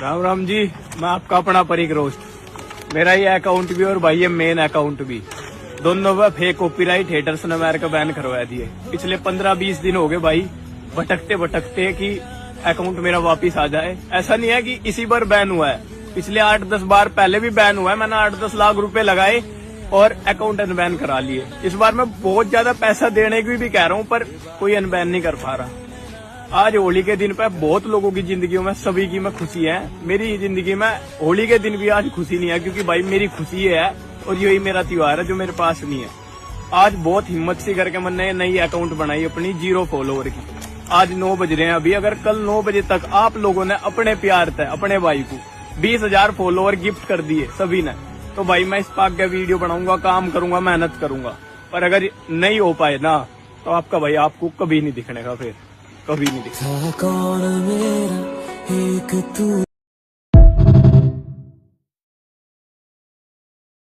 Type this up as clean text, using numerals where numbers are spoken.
राम राम जी, मैं आपका अपना परिक रोस्ट। मेरा ये अकाउंट भी और भाई ये मेन अकाउंट भी, दोनों पे फेक कॉपीराइट हेटर्स ने मेरे को बैन करवा दिए। पिछले 15-20 दिन हो गए भाई भटकते भटकते कि अकाउंट मेरा वापिस आ जाए। ऐसा नहीं है कि इसी बार बैन हुआ है, पिछले 8-10 बार पहले भी बैन हुआ है। मैंने 8-10 लाख रुपए लगाए और अकाउंट अनबैन करा लिए। इस बार मैं बहुत ज्यादा पैसा देने की भी कह रहा हूँ पर कोई अनबैन नहीं कर पा रहा। आज होली के दिन पे बहुत लोगों की जिंदगियों में सभी की में खुशी है। मेरी जिंदगी में होली के दिन भी आज खुशी नहीं है, क्योंकि भाई मेरी खुशी है और यही मेरा त्योहार है जो मेरे पास नहीं है। आज बहुत हिम्मत सी करके मैंने नई अकाउंट बनाई अपनी 0 फॉलोवर की। आज 9 बज रहे हैं अभी। अगर कल 9 बजे तक आप लोगों ने अपने प्यार से अपने भाई को 20,000 फॉलोवर गिफ्ट कर दिए सभी ने, तो भाई मैं इस पाक का वीडियो बनाऊंगा, काम करूंगा, मेहनत करूंगा। पर अगर नहीं हो पाए ना तो आपका भाई आपको कभी नहीं दिखने का, फिर कभी नहीं दिखने। कौन मेरा एक तू